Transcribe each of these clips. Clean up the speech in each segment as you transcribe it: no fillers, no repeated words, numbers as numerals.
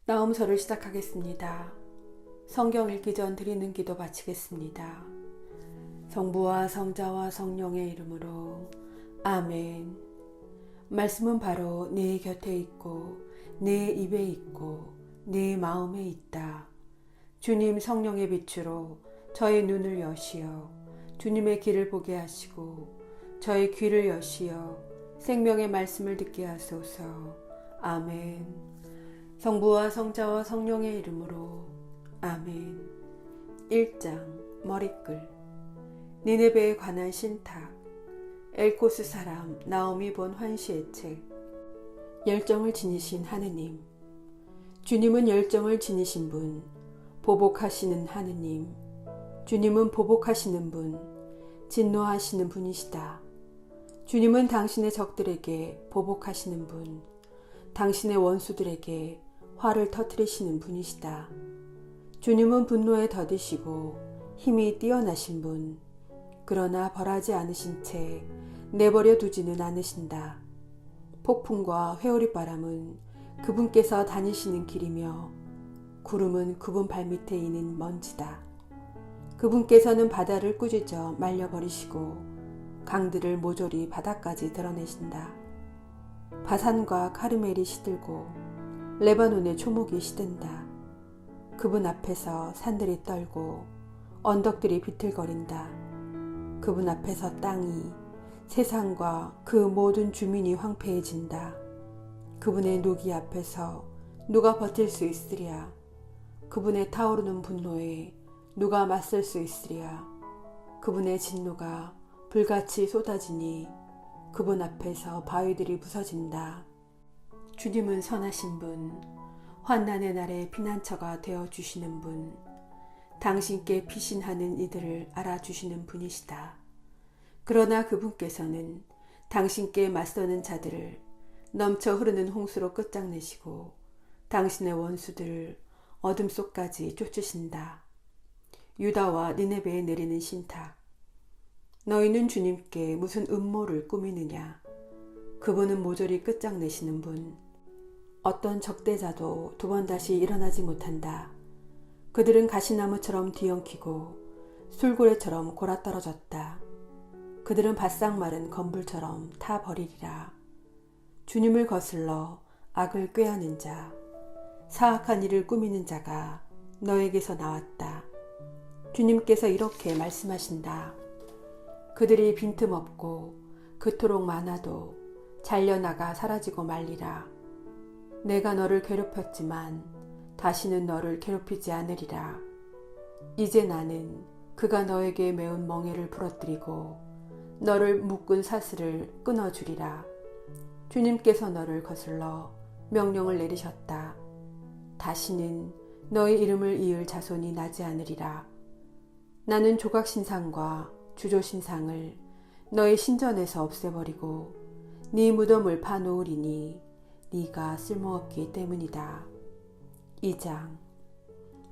나음서를 시작하겠습니다. 성경 읽기 전 드리는 기도 바치겠습니다. 성부와 성자와 성령의 이름으로 아멘. 말씀은 바로 내 곁에 있고 내 입에 있고 내 마음에 있다. 주님 성령의 빛으로 저의 눈을 여시어 주님의 길을 보게 하시고 저의 귀를 여시어 생명의 말씀을 듣게 하소서. 아멘. 성부와 성자와 성령의 이름으로 아멘. 1장 머리글. 니네베에 관한 신탁. 엘코스 사람 나옴이 본 환시의 책. 열정을 지니신 하느님. 주님은 열정을 지니신 분, 보복하시는 하느님. 주님은 보복하시는 분, 진노하시는 분이시다. 주님은 당신의 적들에게 보복하시는 분, 당신의 원수들에게 화를 터뜨리시는 분이시다. 주님은 분노에 더디시고 힘이 뛰어나신 분, 그러나 벌하지 않으신 채 내버려 두지는 않으신다. 폭풍과 회오리 바람은 그분께서 다니시는 길이며 구름은 그분 발밑에 있는 먼지다. 그분께서는 바다를 꾸짖어 말려버리시고 강들을 모조리 바다까지 드러내신다. 바산과 카르멜이 시들고 레바논의 초목이 시든다. 그분 앞에서 산들이 떨고 언덕들이 비틀거린다. 그분 앞에서 땅이 세상과 그 모든 주민이 황폐해진다. 그분의 노기 앞에서 누가 버틸 수 있으랴. 그분의 타오르는 분노에 누가 맞설 수 있으랴. 그분의 진노가 불같이 쏟아지니 그분 앞에서 바위들이 부서진다. 주님은 선하신 분, 환난의 날에 피난처가 되어주시는 분, 당신께 피신하는 이들을 알아주시는 분이시다. 그러나 그분께서는 당신께 맞서는 자들을 넘쳐 흐르는 홍수로 끝장내시고 당신의 원수들을 어둠 속까지 쫓으신다. 유다와 니네베에 내리는 신탁. 너희는 주님께 무슨 음모를 꾸미느냐. 그분은 모조리 끝장내시는 분. 어떤 적대자도 두 번 다시 일어나지 못한다. 그들은 가시나무처럼 뒤엉키고 술고래처럼 골아떨어졌다. 그들은 바싹 마른 건불처럼 타버리리라. 주님을 거슬러 악을 꾀하는 자, 사악한 일을 꾸미는 자가 너에게서 나왔다. 주님께서 이렇게 말씀하신다. 그들이 빈틈없고 그토록 많아도 잘려나가 사라지고 말리라. 내가 너를 괴롭혔지만 다시는 너를 괴롭히지 않으리라. 이제 나는 그가 너에게 메운 멍에를 부러뜨리고 너를 묶은 사슬을 끊어주리라. 주님께서 너를 거슬러 명령을 내리셨다. 다시는 너의 이름을 이을 자손이 나지 않으리라. 나는 조각신상과 주조신상을 너의 신전에서 없애버리고 네 무덤을 파놓으리니 네가 쓸모없기 때문이다. 2장.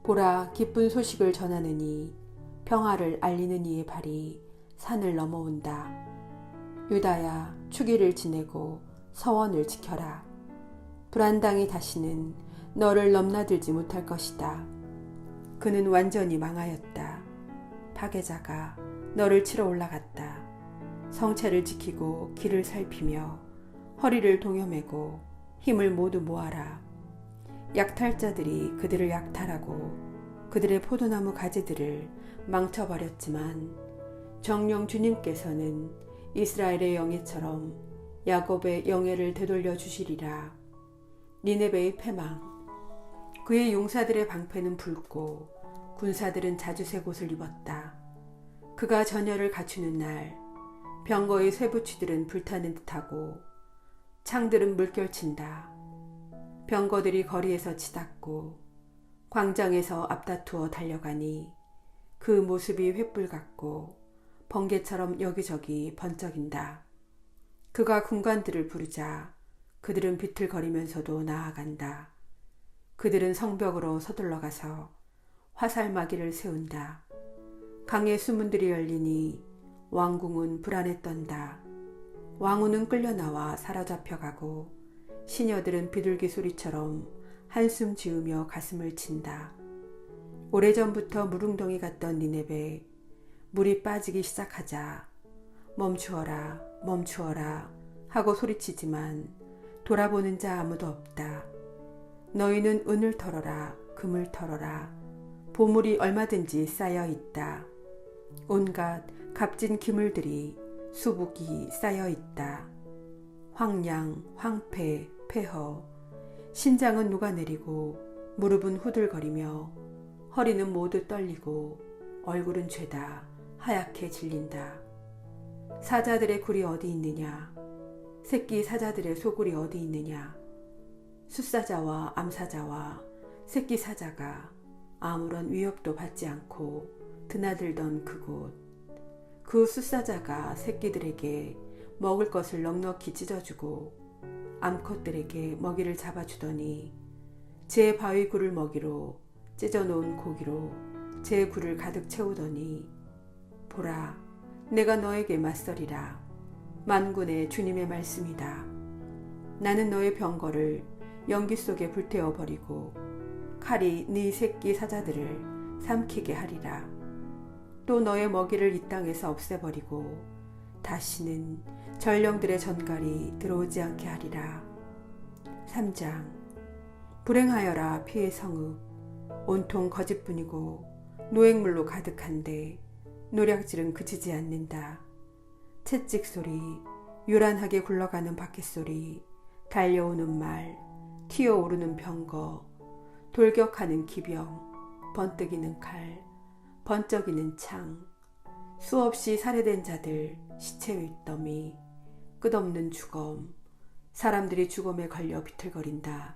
보라, 기쁜 소식을 전하느니 평화를 알리는 이의 발이 산을 넘어온다. 유다야, 추기를 지내고 서원을 지켜라. 불안당이 다시는 너를 넘나들지 못할 것이다. 그는 완전히 망하였다. 파괴자가 너를 치러 올라갔다. 성체를 지키고 길을 살피며 허리를 동여매고 힘을 모두 모아라. 약탈자들이 그들을 약탈하고 그들의 포도나무 가지들을 망쳐버렸지만 정령 주님께서는 이스라엘의 영예처럼 야곱의 영예를 되돌려 주시리라. 니네베의 패망. 그의 용사들의 방패는 붉고 군사들은 자주색 옷을 입었다. 그가 전열을 갖추는 날 병거의 쇠붙이들은 불타는 듯하고 창들은 물결친다. 병거들이 거리에서 치닫고 광장에서 앞다투어 달려가니 그 모습이 횃불 같고 번개처럼 여기저기 번쩍인다. 그가 군관들을 부르자 그들은 비틀거리면서도 나아간다. 그들은 성벽으로 서둘러 가서 화살마기를 세운다. 강의 수문들이 열리니 왕궁은 불안에 떤다. 왕후는 끌려나와 사로잡혀가고 시녀들은 비둘기 소리처럼 한숨 지으며 가슴을 친다. 오래전부터 물웅덩이 같던 니네베 물이 빠지기 시작하자 멈추어라 멈추어라 하고 소리치지만 돌아보는 자 아무도 없다. 너희는 은을 털어라 금을 털어라 보물이 얼마든지 쌓여 있다. 온갖 값진 기물들이 수북이 쌓여 있다. 황량, 황폐, 폐허 심장은 녹아내리고 무릎은 후들거리며 허리는 모두 떨리고 얼굴은 죄다 하얗게 질린다. 사자들의 굴이 어디 있느냐? 새끼 사자들의 소굴이 어디 있느냐? 숫사자와 암사자와 새끼 사자가 아무런 위협도 받지 않고 드나들던 그곳. 그 숫사자가 새끼들에게 먹을 것을 넉넉히 찢어주고 암컷들에게 먹이를 잡아주더니 제 바위 굴을 먹이로 찢어놓은 고기로 제 굴을 가득 채우더니 보라 내가 너에게 맞서리라. 만군의 주님의 말씀이다. 나는 너의 병거를 연기 속에 불태워 버리고 칼이 네 새끼 사자들을 삼키게 하리라. 또 너의 먹이를 이 땅에서 없애버리고 다시는 전령들의 전갈이 들어오지 않게 하리라. 3장 불행하여라 피의 성읍 온통 거짓뿐이고 노획물로 가득한데 노략질은 그치지 않는다. 채찍 소리, 요란하게 굴러가는 바퀴 소리, 달려오는 말, 튀어오르는 병거, 돌격하는 기병, 번뜩이는 칼, 번쩍이는 창, 수없이 살해된 자들, 시체 윗더미, 끝없는 죽음, 사람들이 죽음에 걸려 비틀거린다.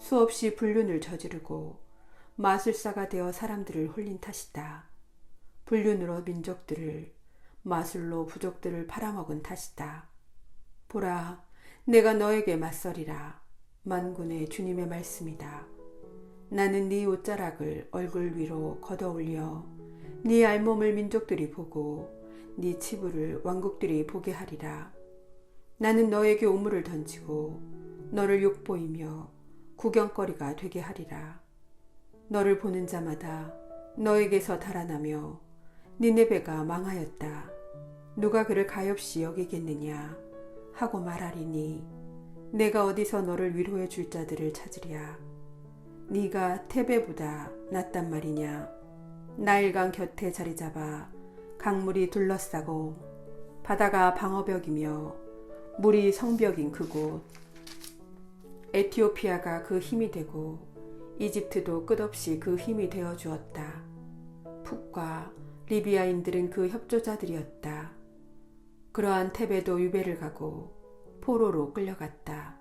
수없이 불륜을 저지르고 마술사가 되어 사람들을 홀린 탓이다. 불륜으로 민족들을, 마술로 부족들을 팔아먹은 탓이다. 보라, 내가 너에게 맞서리라. 만군의 주님의 말씀이다. 나는 네 옷자락을 얼굴 위로 걷어올려 네 알몸을 민족들이 보고 네 치부를 왕국들이 보게 하리라. 나는 너에게 우물을 던지고 너를 욕보이며 구경거리가 되게 하리라. 너를 보는 자마다 너에게서 달아나며 니네베가 망하였다. 누가 그를 가엾이 여기겠느냐 하고 말하리니 내가 어디서 너를 위로해 줄 자들을 찾으랴. 네가 테베보다 낫단 말이냐. 나일강 곁에 자리 잡아 강물이 둘러싸고 바다가 방어벽이며 물이 성벽인 그곳. 에티오피아가 그 힘이 되고 이집트도 끝없이 그 힘이 되어 주었다. 풋과 리비아인들은 그 협조자들이었다. 그러한 테베도 유배를 가고 포로로 끌려갔다.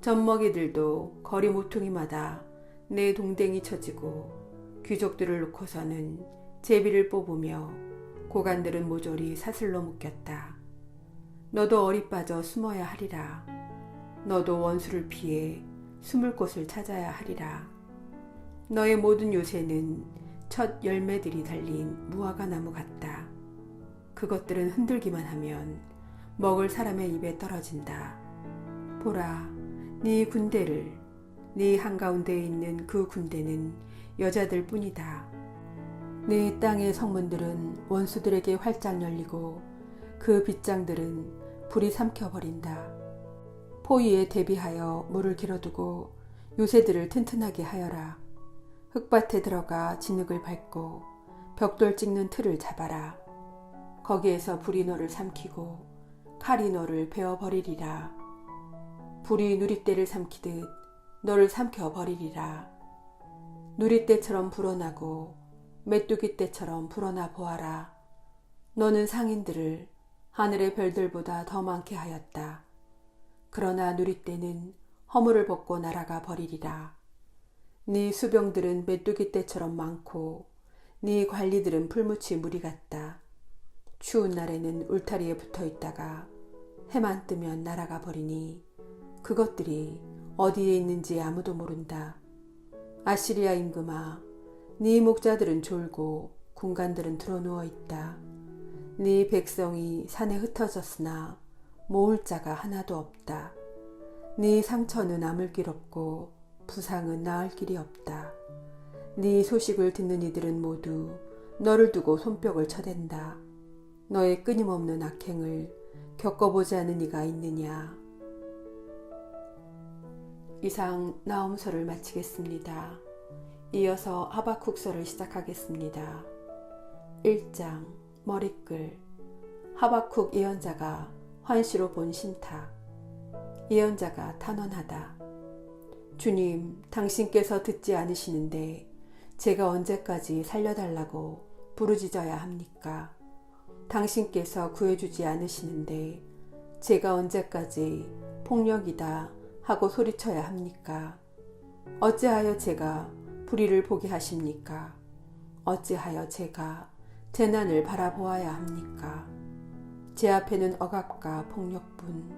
젖먹이들도 거리 모퉁이마다 내 동댕이 쳐지고 귀족들을 놓고서는 제비를 뽑으며 고관들은 모조리 사슬로 묶였다. 너도 어리 빠져 숨어야 하리라. 너도 원수를 피해 숨을 곳을 찾아야 하리라. 너의 모든 요새는 첫 열매들이 달린 무화과 나무 같다. 그것들은 흔들기만 하면 먹을 사람의 입에 떨어진다. 보라, 네 군대를, 네 한가운데에 있는 그 군대는 여자들 뿐이다. 네 땅의 성문들은 원수들에게 활짝 열리고 그 빗장들은 불이 삼켜버린다. 포위에 대비하여 물을 길어두고 요새들을 튼튼하게 하여라. 흙밭에 들어가 진흙을 밟고 벽돌 찍는 틀을 잡아라. 거기에서 불이 너를 삼키고 칼이 너를 베어버리리라. 불이 누릿대를 삼키듯 너를 삼켜버리리라. 누릿대처럼 불어나고 메뚜기떼처럼 불어나 보아라. 너는 상인들을 하늘의 별들보다 더 많게 하였다. 그러나 누릿대는 허물을 벗고 날아가 버리리라. 네 수병들은 메뚜기떼처럼 많고 네 관리들은 풀무치 무리 같다. 추운 날에는 울타리에 붙어 있다가 해만 뜨면 날아가 버리니 그것들이 어디에 있는지 아무도 모른다. 아시리아 임금아, 네 목자들은 졸고 군관들은 드러누워 있다. 네 백성이 산에 흩어졌으나 모을 자가 하나도 없다. 네 상처는 아물 길 없고 부상은 나을 길이 없다. 네 소식을 듣는 이들은 모두 너를 두고 손뼉을 쳐댄다. 너의 끊임없는 악행을 겪어보지 않은 이가 있느냐. 이상 나홈서를 마치겠습니다. 이어서 하박국서를 시작하겠습니다. 1장 머리글. 하박국 예언자가 환시로 본 신탁. 예언자가 탄원하다. 주님, 당신께서 듣지 않으시는데 제가 언제까지 살려달라고 부르짖어야 합니까? 당신께서 구해주지 않으시는데 제가 언제까지 폭력이다 하고 소리쳐야 합니까? 어찌하여 제가 불의를 보게 하십니까? 어찌하여 제가 재난을 바라보아야 합니까? 제 앞에는 억압과 폭력뿐,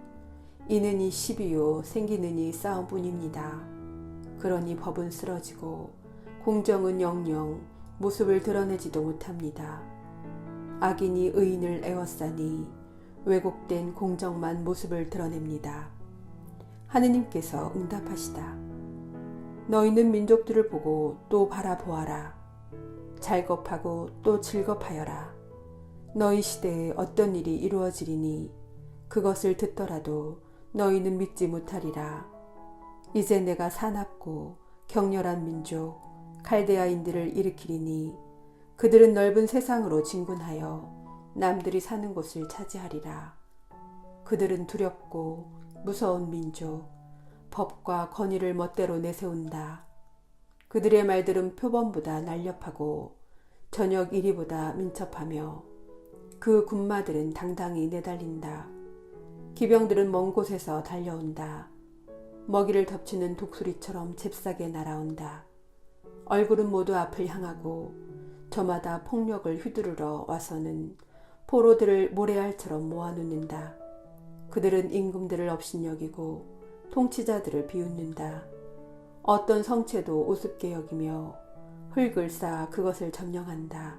이느니 시비요 생기느니 싸움뿐입니다. 그러니 법은 쓰러지고 공정은 영영 모습을 드러내지도 못합니다. 악인이 의인을 애워싸니 왜곡된 공정만 모습을 드러냅니다. 하느님께서 응답하시다. 너희는 민족들을 보고 또 바라보아라. 잘겁하고 또 즐겁하여라. 너희 시대에 어떤 일이 이루어지리니 그것을 듣더라도 너희는 믿지 못하리라. 이제 내가 사납고 격렬한 민족 갈대아인들을 일으키리니 그들은 넓은 세상으로 진군하여 남들이 사는 곳을 차지하리라. 그들은 두렵고 무서운 민족, 법과 권위를 멋대로 내세운다. 그들의 말들은 표범보다 날렵하고 저녁 이리보다 민첩하며 그 군마들은 당당히 내달린다. 기병들은 먼 곳에서 달려온다. 먹이를 덮치는 독수리처럼 잽싸게 날아온다. 얼굴은 모두 앞을 향하고 저마다 폭력을 휘두르러 와서는 포로들을 모래알처럼 모아놓는다. 그들은 임금들을 업신여기고 통치자들을 비웃는다. 어떤 성체도 우습게 여기며 흙을 쌓아 그것을 점령한다.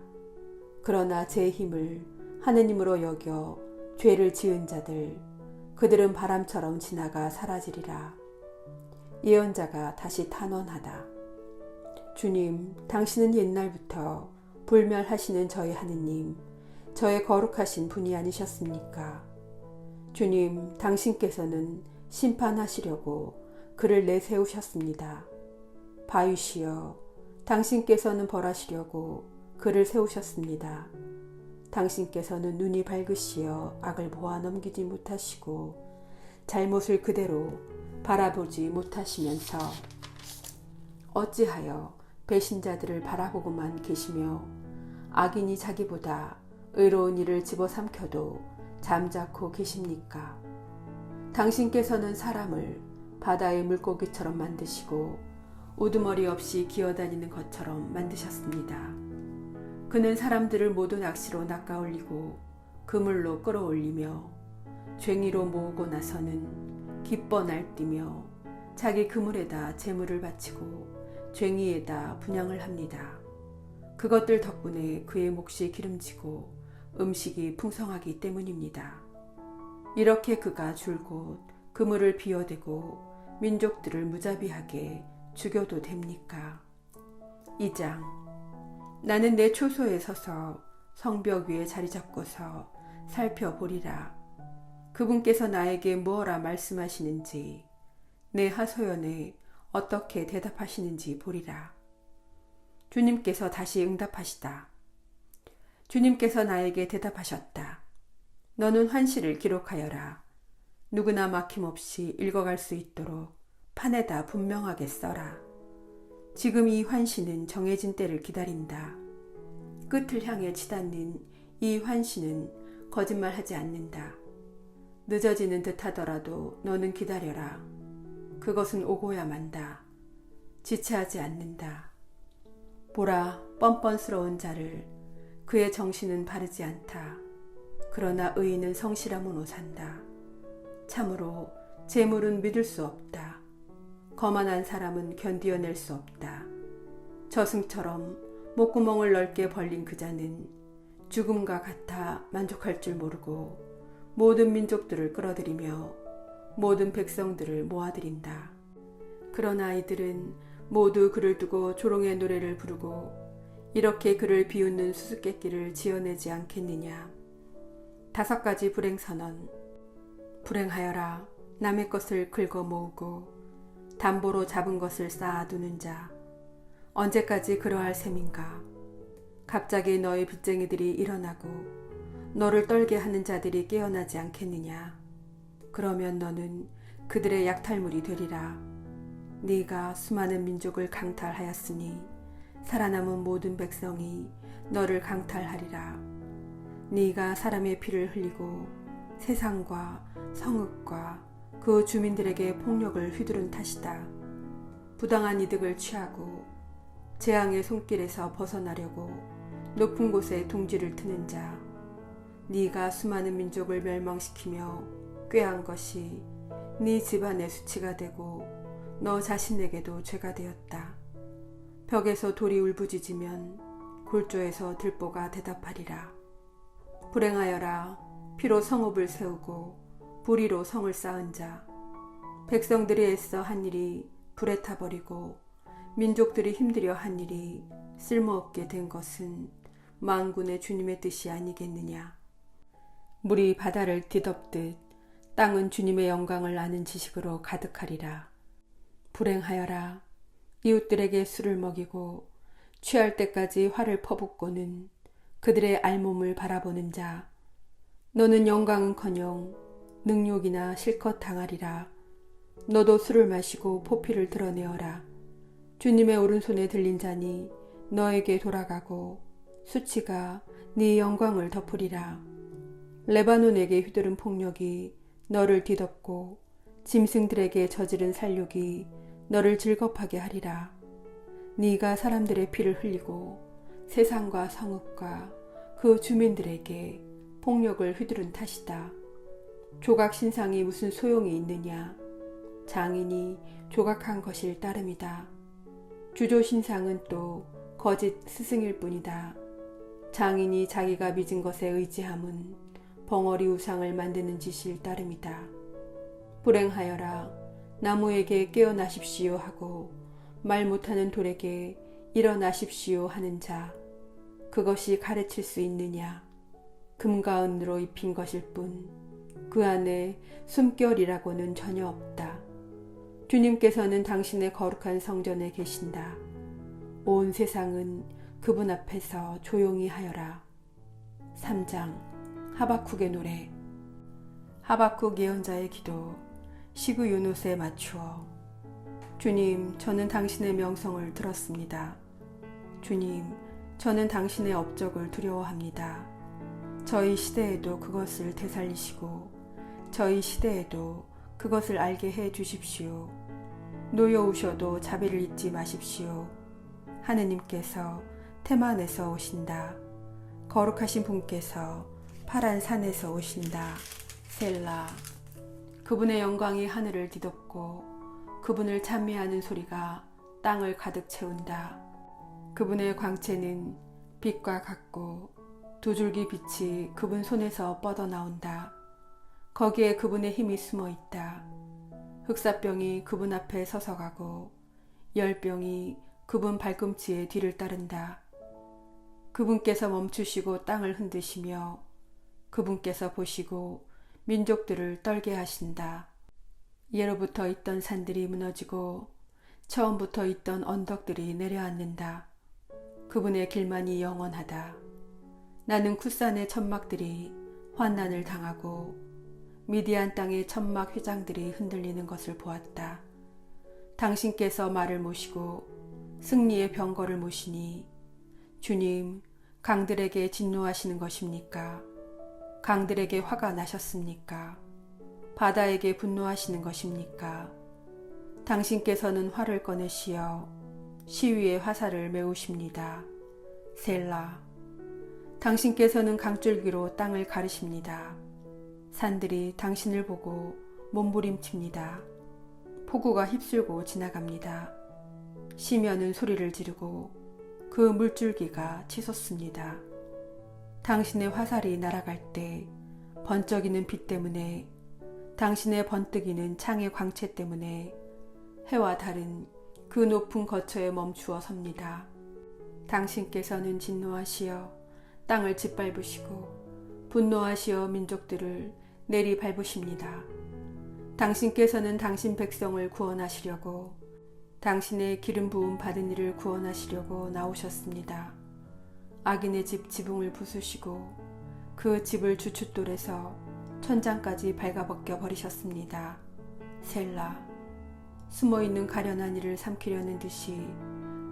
그러나 제 힘을 하느님으로 여겨 죄를 지은 자들, 그들은 바람처럼 지나가 사라지리라. 예언자가 다시 탄원하다. 주님, 당신은 옛날부터 불멸하시는 저희 하느님, 저의 거룩하신 분이 아니셨습니까? 주님, 당신께서는 심판하시려고 그를 내세우셨습니다. 바위시여, 당신께서는 벌하시려고 그를 세우셨습니다. 당신께서는 눈이 밝으시어 악을 보아 넘기지 못하시고 잘못을 그대로 바라보지 못하시면서 어찌하여 배신자들을 바라보고만 계시며 악인이 자기보다 의로운 일을 집어삼켜도 잠자코 계십니까? 당신께서는 사람을 바다의 물고기처럼 만드시고 우두머리 없이 기어다니는 것처럼 만드셨습니다. 그는 사람들을 모두 낚시로 낚아올리고 그물로 끌어올리며 쟁이로 모으고 나서는 기뻐 날뛰며 자기 그물에다 재물을 바치고 쟁이에다 분향을 합니다. 그것들 덕분에 그의 몫이 기름지고 음식이 풍성하기 때문입니다. 이렇게 그가 줄곧 그물을 비워대고 민족들을 무자비하게 죽여도 됩니까? 2장. 나는 내 초소에 서서 성벽 위에 자리 잡고서 살펴보리라. 그분께서 나에게 무엇라 말씀하시는지, 내 하소연에 어떻게 대답하시는지 보리라. 주님께서 다시 응답하시다. 주님께서 나에게 대답하셨다. 너는 환시를 기록하여라. 누구나 막힘없이 읽어갈 수 있도록 판에다 분명하게 써라. 지금 이 환시는 정해진 때를 기다린다. 끝을 향해 치닫는 이 환시는 거짓말하지 않는다. 늦어지는 듯 하더라도 너는 기다려라. 그것은 오고야 만다. 지체하지 않는다. 보라, 뻔뻔스러운 자를, 그의 정신은 바르지 않다. 그러나 의인은 성실함으로 산다. 참으로 재물은 믿을 수 없다. 거만한 사람은 견디어낼 수 없다. 저승처럼 목구멍을 넓게 벌린 그 자는 죽음과 같아 만족할 줄 모르고 모든 민족들을 끌어들이며 모든 백성들을 모아들인다. 그러나 이들은 모두 그를 두고 조롱의 노래를 부르고 이렇게 그를 비웃는 수수께끼를 지어내지 않겠느냐. 5가지 불행선언. 불행하여라. 남의 것을 긁어 모으고 담보로 잡은 것을 쌓아두는 자. 언제까지 그러할 셈인가. 갑자기 너의 빚쟁이들이 일어나고 너를 떨게 하는 자들이 깨어나지 않겠느냐. 그러면 너는 그들의 약탈물이 되리라. 네가 수많은 민족을 강탈하였으니 살아남은 모든 백성이 너를 강탈하리라. 네가 사람의 피를 흘리고 세상과 성읍과 그 주민들에게 폭력을 휘두른 탓이다. 부당한 이득을 취하고 재앙의 손길에서 벗어나려고 높은 곳에 둥지를 트는 자. 네가 수많은 민족을 멸망시키며 꾀한 것이 네 집안의 수치가 되고 너 자신에게도 죄가 되었다. 벽에서 돌이 울부짖으면 골조에서 들보가 대답하리라. 불행하여라. 피로 성읍을 세우고 불의로 성을 쌓은 자. 백성들이 애써 한 일이 불에 타버리고 민족들이 힘들여 한 일이 쓸모없게 된 것은 만군의 주님의 뜻이 아니겠느냐. 물이 바다를 뒤덮듯 땅은 주님의 영광을 아는 지식으로 가득하리라. 불행하여라. 이웃들에게 술을 먹이고 취할 때까지 화를 퍼붓고는 그들의 알몸을 바라보는 자. 너는 영광은커녕 능욕이나 실컷 당하리라. 너도 술을 마시고 포피를 드러내어라. 주님의 오른손에 들린 자니 너에게 돌아가고 수치가 네 영광을 덮으리라. 레바논에게 휘두른 폭력이 너를 뒤덮고 짐승들에게 저지른 살육이 너를 즐겁하게 하리라. 네가 사람들의 피를 흘리고 세상과 성읍과 그 주민들에게 폭력을 휘두른 탓이다. 조각 신상이 무슨 소용이 있느냐. 장인이 조각한 것일 따름이다. 주조 신상은 또 거짓 스승일 뿐이다. 장인이 자기가 믿은 것에 의지함은 벙어리 우상을 만드는 짓일 따름이다. 불행하여라. 나무에게 깨어나십시오 하고 말 못하는 돌에게 일어나십시오 하는 자. 그것이 가르칠 수 있느냐. 금과 은으로 입힌 것일 뿐 그 안에 숨결이라고는 전혀 없다. 주님께서는 당신의 거룩한 성전에 계신다. 온 세상은 그분 앞에서 조용히 하여라. 3장. 하박국의 노래. 하박국 예언자의 기도. 시그 유노스에 맞추어. 주님, 저는 당신의 명성을 들었습니다. 주님, 저는 당신의 업적을 두려워합니다. 저희 시대에도 그것을 되살리시고 저희 시대에도 그것을 알게 해 주십시오. 놓여오셔도 자비를 잊지 마십시오. 하느님께서 테만에서 오신다. 거룩하신 분께서 파란 산에서 오신다. 셀라. 그분의 영광이 하늘을 뒤덮고 그분을 찬미하는 소리가 땅을 가득 채운다. 그분의 광채는 빛과 같고 두 줄기 빛이 그분 손에서 뻗어나온다. 거기에 그분의 힘이 숨어 있다. 흑사병이 그분 앞에 서서가고 열병이 그분 발꿈치에 뒤를 따른다. 그분께서 멈추시고 땅을 흔드시며 그분께서 보시고 민족들을 떨게 하신다. 예로부터 있던 산들이 무너지고 처음부터 있던 언덕들이 내려앉는다. 그분의 길만이 영원하다. 나는 쿠산의 천막들이 환난을 당하고 미디안 땅의 천막 회장들이 흔들리는 것을 보았다. 당신께서 말을 모시고 승리의 병거를 모시니 주님, 강들에게 진노하시는 것입니까? 강들에게 화가 나셨습니까? 바다에게 분노하시는 것입니까? 당신께서는 활을 꺼내시어 시위의 화살을 메우십니다. 셀라. 당신께서는 강줄기로 땅을 가르십니다. 산들이 당신을 보고 몸부림칩니다. 폭우가 휩쓸고 지나갑니다. 시면은 소리를 지르고 그 물줄기가 치솟습니다. 당신의 화살이 날아갈 때 번쩍이는 빛 때문에 당신의 번뜩이는 창의 광채 때문에 해와 달은 그 높은 거처에 멈추어 섭니다. 당신께서는 진노하시어 땅을 짓밟으시고 분노하시어 민족들을 내리밟으십니다. 당신께서는 당신 백성을 구원하시려고 당신의 기름 부음 받은 이를 구원하시려고 나오셨습니다. 악인의 집 지붕을 부수시고 그 집을 주춧돌에서 천장까지 발가벗겨 버리셨습니다. 셀라. 숨어있는 가련한 이를 삼키려는 듯이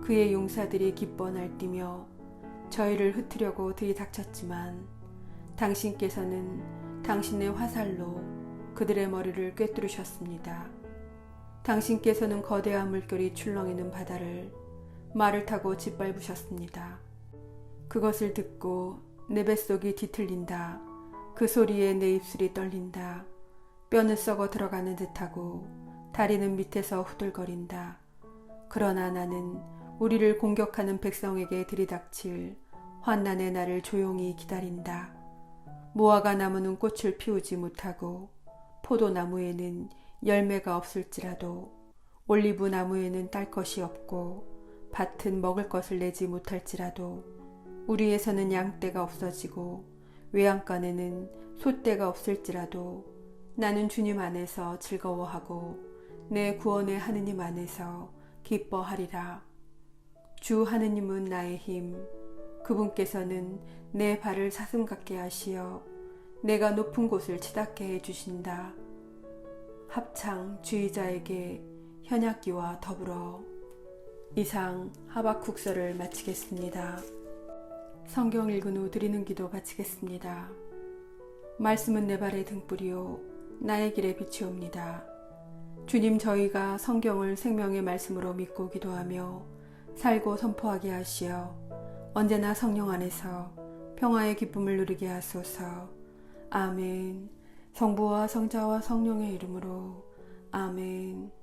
그의 용사들이 기뻐 날뛰며 저희를 흩으려고 들이닥쳤지만 당신께서는 당신의 화살로 그들의 머리를 꿰뚫으셨습니다. 당신께서는 거대한 물결이 출렁이는 바다를 말을 타고 짓밟으셨습니다. 그것을 듣고 내 뱃속이 뒤틀린다. 그 소리에 내 입술이 떨린다. 뼈는 썩어 들어가는 듯하고 다리는 밑에서 후들거린다. 그러나 나는 우리를 공격하는 백성에게 들이닥칠 환난의 날을 조용히 기다린다. 무화과 나무는 꽃을 피우지 못하고 포도나무에는 열매가 없을지라도 올리브 나무에는 딸 것이 없고 밭은 먹을 것을 내지 못할지라도 우리에서는 양떼가 없어지고 외양간에는 소떼가 없을지라도 나는 주님 안에서 즐거워하고 내 구원의 하느님 안에서 기뻐하리라. 주 하느님은 나의 힘, 그분께서는 내 발을 사슴 같게 하시어 내가 높은 곳을 치닫게 해주신다. 합창 주의자에게 현악기와 더불어. 이상 하박국서를 마치겠습니다. 성경 읽은 후 드리는 기도 바치겠습니다. 말씀은 내 발의 등불이요 나의 길에 빛이옵니다. 주님, 저희가 성경을 생명의 말씀으로 믿고 기도하며 살고 선포하게 하시어 언제나 성령 안에서 평화의 기쁨을 누리게 하소서. 아멘. 성부와 성자와 성령의 이름으로 아멘.